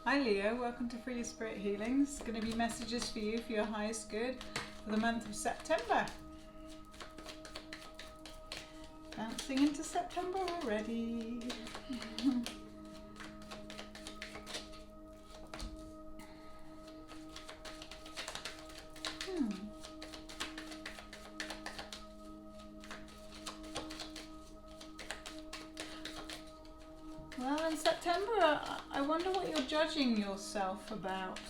Hi Leo, welcome to Free Your Spirit Healings. It's going to be messages for you for your highest good for the month of September. Bouncing into September already. Well, in September, I wonder what you're judging yourself about.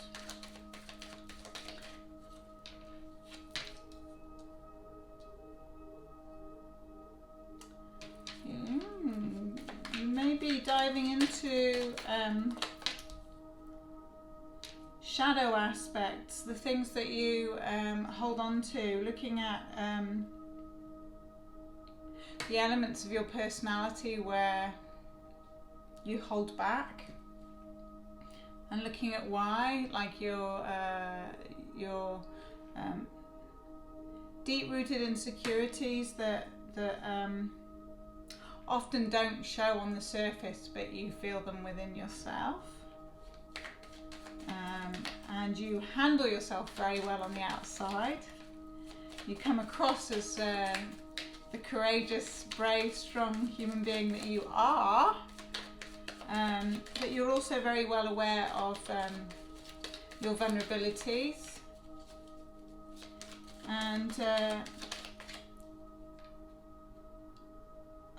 You may be diving into shadow aspects, the things that you hold on to, looking at the elements of your personality where you hold back, and looking at why, like your deep-rooted insecurities that often don't show on the surface, but you feel them within yourself, and you handle yourself very well on the outside. You come across as the courageous, brave, strong human being that you are. But you're also very well aware of your vulnerabilities, and I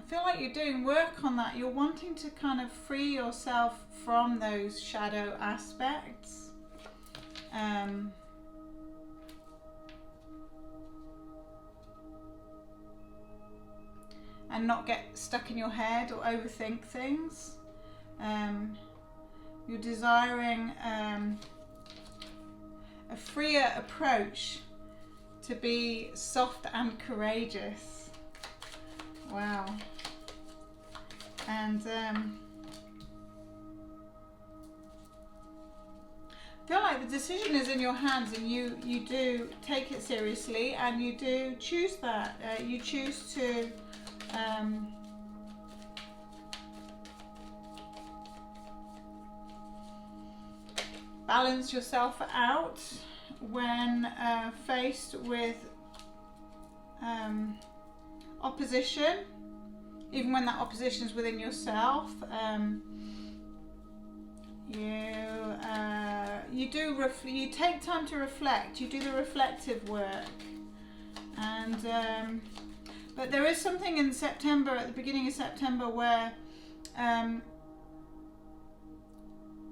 feel like you're doing work on that. You're wanting to kind of free yourself from those shadow aspects, and not get stuck in your head or overthink things. You're desiring a freer approach to be soft and courageous. Wow. And I feel like the decision is in your hands, and you do take it seriously, and you do choose that. You choose to balance yourself out when faced with opposition, even when that opposition is within yourself. You take time to reflect. You do the reflective work, and but there is something in September, at the beginning of September, where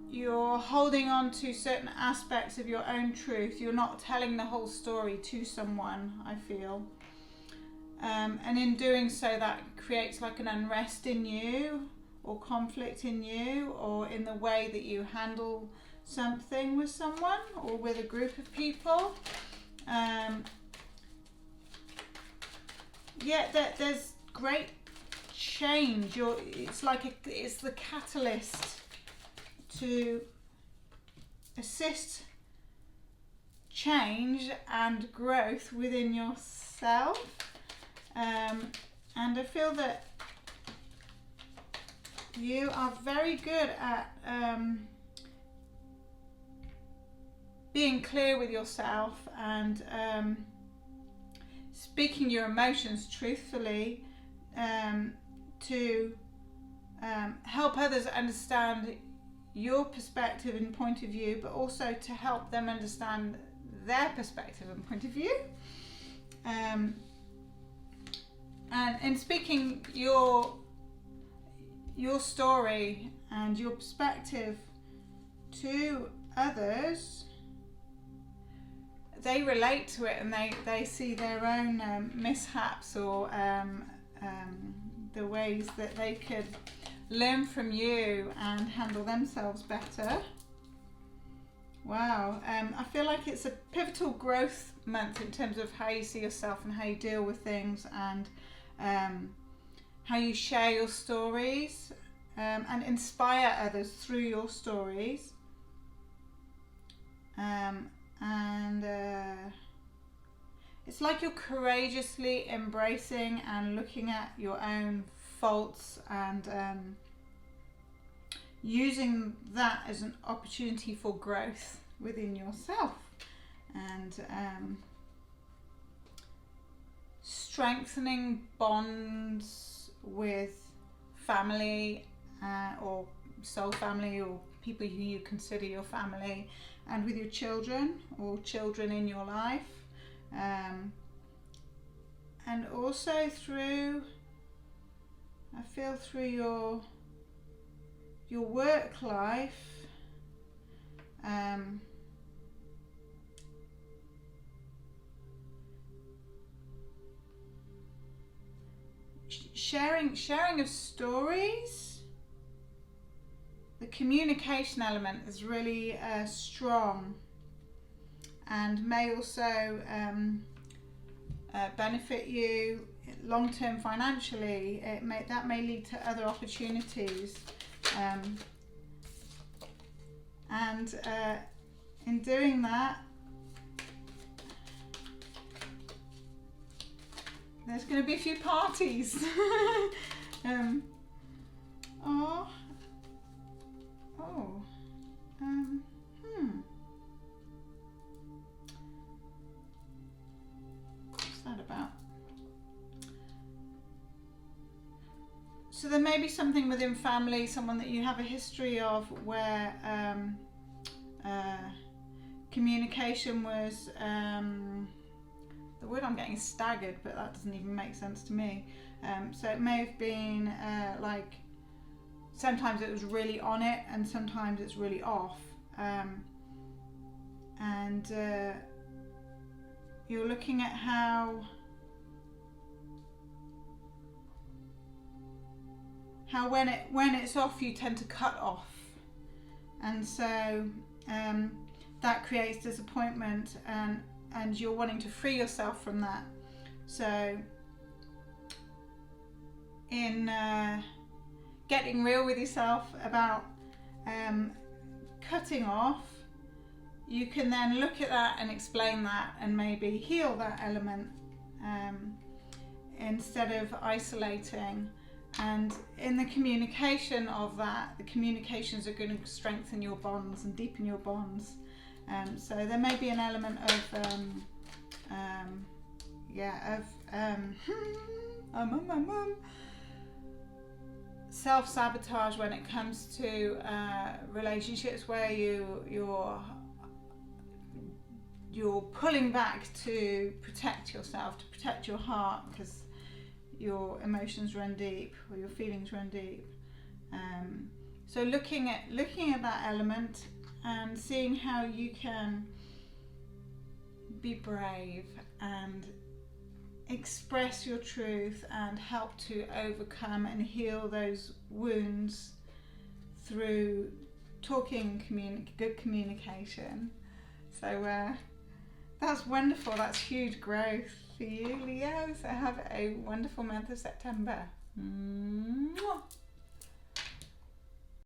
you're holding on to certain aspects of your own truth. You're not telling the whole story to someone, I feel. And in doing so, that creates like an unrest in you, or conflict in you, or in the way that you handle something with someone or with a group of people. There's great change. It's the catalyst to assist change and growth within yourself, and I feel that you are very good at being clear with yourself and speaking your emotions truthfully, to help others understand your perspective and point of view, but also to help them understand their perspective and point of view. And in speaking your story and your perspective to others, they relate to it, and they see their own mishaps, or the ways that they could learn from you and handle themselves better. Wow. I feel like it's a pivotal growth month in terms of how you see yourself and how you deal with things, and how you share your stories, and inspire others through your stories. It's like you're courageously embracing and looking at your own faults and using that as an opportunity for growth within yourself, and strengthening bonds with family or soul family, or people who you consider your family, and with your children or children in your life, and also through, I feel, through your work life, sharing of stories. The communication element is really strong, and may also benefit you long-term financially. That may lead to other opportunities, and in doing that, there's going to be a few parties. What's that about? So there may be something within family, someone that you have a history of, where communication was, the word I'm getting is staggered, but that doesn't even make sense to me. So it may have been like, sometimes it was really on it and sometimes it's really off, and you're looking at how when it's off, you tend to cut off, and so that creates disappointment, and you're wanting to free yourself from that. So in getting real with yourself about cutting off, you can then look at that and explain that, and maybe heal that element instead of isolating. And in the communication of that, the communications are going to strengthen your bonds and deepen your bonds. So there may be an element of self-sabotage when it comes to relationships, where you're pulling back to protect yourself, to protect your heart, because your emotions run deep, or your feelings run deep. So looking at that element and seeing how you can be brave and express your truth and help to overcome and heal those wounds through talking, good communication. So that's wonderful. That's huge growth for you, Leo. So have a wonderful month of September. Mwah.